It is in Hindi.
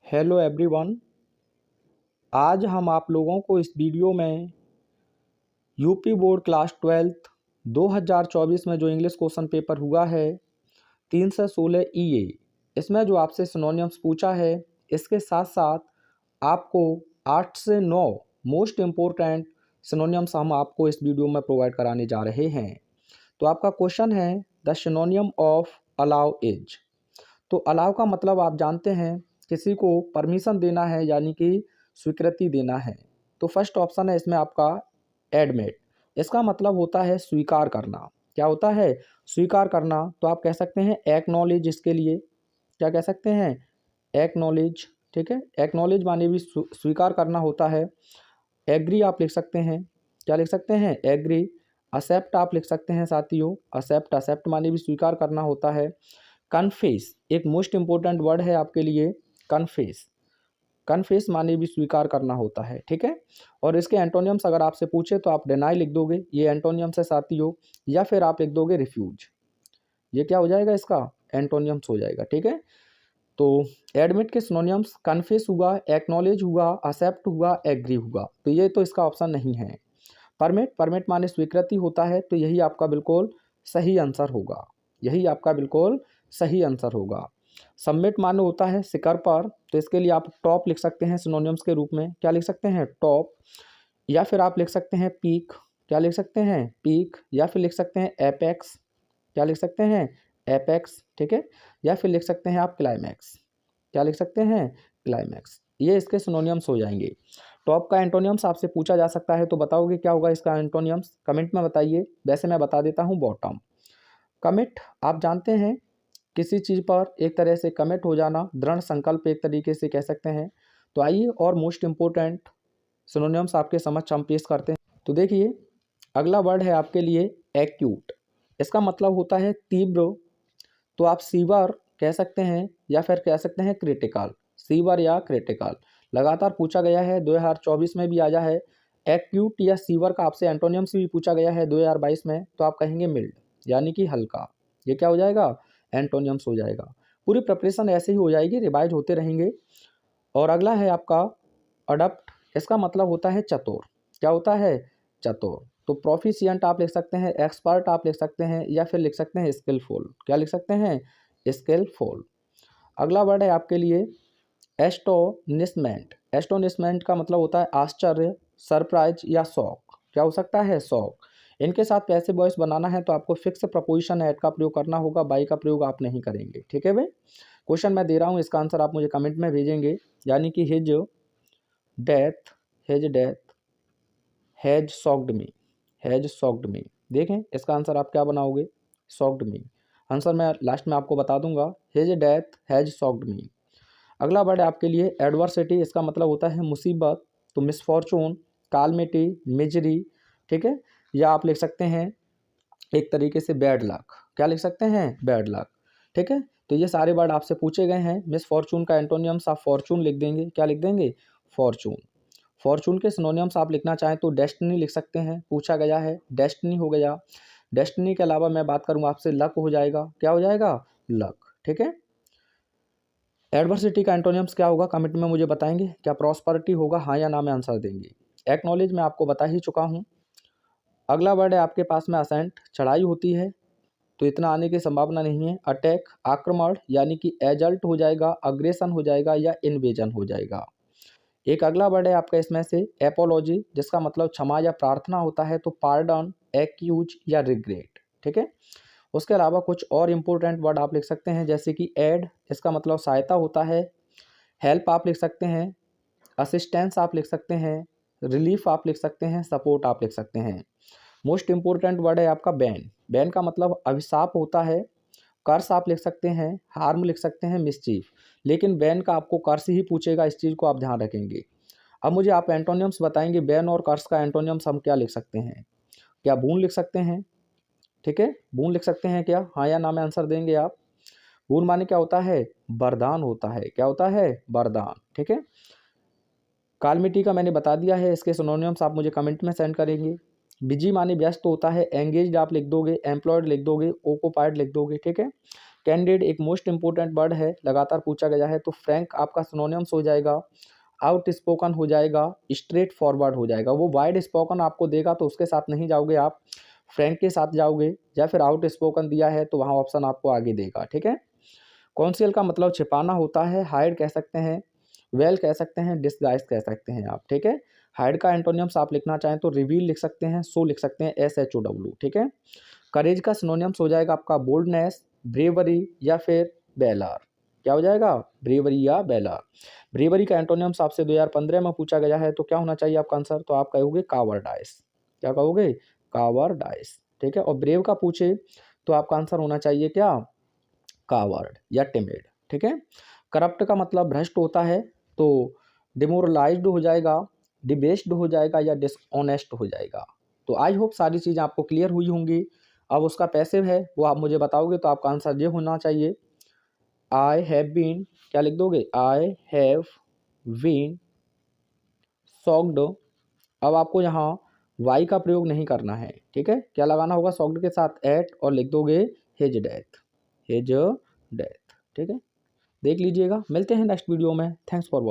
Hello everyone. आज हम आप लोगों को इस वीडियो में यूपी बोर्ड क्लास 12th 2024 में जो इंग्लिश क्वेश्चन पेपर हुआ है 3 से 16 ईए, इसमें जो आपसे सिनोनिम्स पूछा है, इसके साथ साथ आपको 8 से 9 मोस्ट इम्पोर्टेंट सिनोनिम्स हम आपको इस वीडियो में प्रोवाइड कराने जा रहे हैं। तो आपका क्वेश्चन है द सिनोनियम ऑफ अलाउ इज। तो अलाउ का मतलब आप जानते हैं, किसी को परमिशन देना है यानी कि स्वीकृति देना है। तो फर्स्ट ऑप्शन है इसमें आपका एडमिट। इसका मतलब होता है स्वीकार करना। क्या होता है? स्वीकार करना। तो आप कह सकते हैं एक्नॉलेज। इसके लिए क्या कह सकते हैं? एक्नॉलेज। ठीक है, एक्नॉलेज माने भी स्वीकार करना होता है। एग्री आप लिख सकते हैं। क्या लिख सकते हैं? एग्री। एक्सेप्ट आप लिख सकते हैं साथियों। एक्सेप्ट, एक्सेप्ट माने भी स्वीकार करना होता है। कन्फेस एक मोस्ट इंपॉर्टेंट वर्ड है आपके लिए। कन्फेस, कन्फेस माने भी स्वीकार करना होता है। ठीक है, और इसके एंटोनियम्स अगर आपसे पूछे तो आप डिनाई लिख दोगे, ये एंटोनियम्स है साथियों, या फिर आप लिख दोगे रिफ्यूज। ये क्या हो जाएगा? इसका एंटोनियम्स हो जाएगा। ठीक है, तो एडमिट के सिनोनियम्स कन्फेस हुआ, एक्नॉलेज हुआ, एक्सेप्ट हुआ, एग्री हुआ। तो ये तो इसका ऑप्शन नहीं है। परमिट, परमिट माने स्वीकृति होता है। तो यही आपका बिल्कुल सही आंसर होगा। यही आपका बिल्कुल सही आंसर होगा। सबमिट माने होता है शिखर पर। तो इसके लिए आप टॉप लिख सकते हैं सिनोनिम्स के रूप में। क्या लिख सकते हैं? टॉप। या फिर आप लिख सकते हैं पीक। क्या लिख सकते हैं? पीक। या फिर लिख सकते हैं एपेक्स। क्या लिख सकते हैं? एपेक्स। ठीक है, या फिर लिख सकते हैं आप क्लाइमैक्स। क्या लिख सकते हैं? क्लाइमैक्स। ये इसके सिनोनिम्स हो जाएंगे। टॉप का एंटोनियम्स आपसे पूछा जा सकता है, तो बताओगे क्या होगा इसका एंटोनियम्स? कमेंट में बताइए। वैसे मैं बता देता हूँ बॉटम। कमिट आप जानते हैं, किसी चीज़ पर एक तरह से कमिट हो जाना, दृढ़ संकल्प एक तरीके से कह सकते हैं। तो आइए और मोस्ट इम्पोर्टेंट सिनोनिम्स आपके समक्ष हम पेश करते हैं। तो देखिए, अगला वर्ड है आपके लिए एक्यूट। इसका मतलब होता है तीव्र। तो आप सीवर कह सकते हैं या फिर कह सकते हैं क्रिटिकल। सीवर या क्रिटिकल लगातार पूछा गया है, 2024 में भी आया है। एक्यूट या सीवर का आपसे एंटोनियम्स भी पूछा गया है 2022 में। तो आप कहेंगे मिल्ड यानी कि हल्का। ये क्या हो जाएगा? एंटोनियम्स हो जाएगा। पूरी प्रिपरेशन ऐसे ही हो जाएगी, रिवाइज होते रहेंगे। और अगला है आपका अडप्ट। इसका मतलब होता है चतुर। क्या होता है? चतुर। तो प्रोफिशिएंट आप लिख सकते हैं, एक्सपर्ट आप लिख सकते हैं, या फिर लिख सकते हैं स्किलफुल। क्या लिख सकते हैं? स्किलफुल। अगला वर्ड है आपके लिए एस्टोनिशमेंट। एस्टोनिशमेंट का मतलब होता है आश्चर्य, सरप्राइज या शौक। क्या हो सकता है? शौक। इनके साथ पैसिव वॉइस बनाना है तो आपको फिक्स प्रपोजिशन एट का प्रयोग करना होगा, बाई का प्रयोग आप नहीं करेंगे। ठीक है भाई, क्वेश्चन मैं दे रहा हूँ, इसका आंसर आप मुझे कमेंट में भेजेंगे। यानी कि his death, his death has shocked me, has shocked मी। देखें इसका आंसर आप क्या बनाओगे? शॉक्ड मी। आंसर मैं लास्ट में आपको बता दूंगा, हिज डेथ हैज शॉक्ड मी। अगला वर्ड है आपके लिए एडवर्सिटी। इसका मतलब होता है मुसीबत। तो मिसफॉर्चून, कालमिटी, मिजरी। ठीक है, या आप लिख सकते हैं एक तरीके से बैड लक। क्या लिख सकते हैं? Bad luck. ठीक है, तो ये सारे वर्ड आपसे पूछे गए हैं। मिसफॉर्चून का एंटोनियम्स आप फॉर्चून लिख देंगे। क्या लिख देंगे? फॉर्चून। फॉर्चून के सिनोनिम्स आप लिखना चाहें तो डेस्टिनी लिख सकते हैं, पूछा गया है। डेस्टिनी हो गया। डेस्टिनी के अलावा मैं बात करूँ आपसे, लक हो जाएगा। क्या हो जाएगा? लक। ठीक है, एडवर्सिटी का एंटोनियम्स क्या होगा? कमेंट में मुझे बताएंगे। क्या प्रॉस्पेरिटी होगा? हाँ या ना में आंसर देंगे। एक्नॉलेज मैं आपको बता ही चुका हूँ। अगला वर्ड है आपके पास में असेंट। चढ़ाई होती है तो इतना आने की संभावना नहीं है। अटैक आक्रमण यानी कि एजल्ट हो जाएगा, अग्रेशन हो जाएगा, या इन्वेजन हो जाएगा। एक अगला वर्ड है आपका इसमें से एपोलॉजी, जिसका मतलब क्षमा या प्रार्थना होता है। तो पार्डन, एक्यूज या रिग्रेट। ठीक है, उसके अलावा कुछ और इंपॉर्टेंट वर्ड आप लिख सकते हैं, जैसे कि एड, इसका मतलब सहायता होता है। हेल्प आप लिख सकते हैं, असिस्टेंस आप लिख सकते हैं, रिलीफ आप लिख सकते हैं, सपोर्ट आप लिख सकते हैं। मोस्ट इंपॉर्टेंट वर्ड है आपका बैन। बैन का मतलब अभिशाप होता है। कर्स आप लिख सकते हैं, हार्म लिख सकते हैं, मिसचीफ। लेकिन बैन का आपको कर्स ही पूछेगा, इस चीज़ को आप ध्यान रखेंगे। अब मुझे आप एंटोनियम्स बताएंगे, बैन और कर्स का एंटोनियम्स हम क्या लिख सकते हैं? क्या बून लिख सकते हैं? ठीक है, बून लिख सकते हैं क्या? हाँ या ना में आंसर देंगे आप। बून माने क्या होता है? वरदान होता है। क्या होता है? वरदान। ठीक है, कालमिटी का मैंने बता दिया है, इसके सिनोनिम्स आप मुझे कमेंट में सेंड करेंगे। बिजी माने व्यस्त होता है। एंगेज्ड आप लिख दोगे, एम्प्लॉयड लिख दोगे, ओकुपाइड लिख दोगे। ठीक है, कैंडिड एक मोस्ट इंपॉर्टेंट वर्ड है, लगातार पूछा गया है। तो फ्रैंक आपका सिनोनिम्स हो जाएगा, आउट स्पोकन हो जाएगा, स्ट्रेट फॉरवर्ड हो जाएगा। वो वाइड स्पोकन आपको देगा तो उसके साथ नहीं जाओगे आप, फ्रैंक के साथ जाओगे, या फिर आउट स्पोकन दिया है तो वहाँ ऑप्शन आपको आगे देगा, ठीक है। कॉन्सील का मतलब छिपाना होता है, हाइड कह सकते हैं, वेल कह सकते हैं, डिस्गाइज कह सकते हैं आप, ठीक है। हाइड का एंटोनियम्स आप लिखना चाहें तो रिवील लिख सकते हैं, सो लिख सकते हैं, SHOW, ठीक है। करेज का सिनोनिम्स हो जाएगा आपका बोल्डनेस, ब्रेवरी या फिर बेलार। क्या हो जाएगा? ब्रेवरी या बेलार। ब्रेवरी का एंटोनियम्स आपसे 2015 में पूछा गया है तो क्या होना चाहिए आपका आंसर? तो आप कहोगे कावर्डाइस। क्या कहोगे? कावर्डाइस, ठीक है। और ब्रेव का पूछे तो आपका आंसर होना चाहिए क्या? कावर्ड या टिमिड, ठीक है। करप्ट का मतलब भ्रष्ट होता है, तो डिमोरलाइज्ड हो जाएगा, डिबेस्ड हो जाएगा या डिसऑनेस्ट हो जाएगा। तो आई होप सारी चीज़ें आपको क्लियर हुई होंगी। अब उसका पैसिव है वो आप मुझे बताओगे तो आपका आंसर ये होना चाहिए, आई हैव बीन, क्या लिख दोगे? I have been soaked. अब आपको यहाँ वाई का प्रयोग नहीं करना है, ठीक है। क्या लगाना होगा सॉक्ड के साथ? एट, और लिख दोगे हिज डेथ, हिज डेथ, ठीक है। देख लीजिएगा, मिलते हैं नेक्स्ट वीडियो में। Thanks for watching.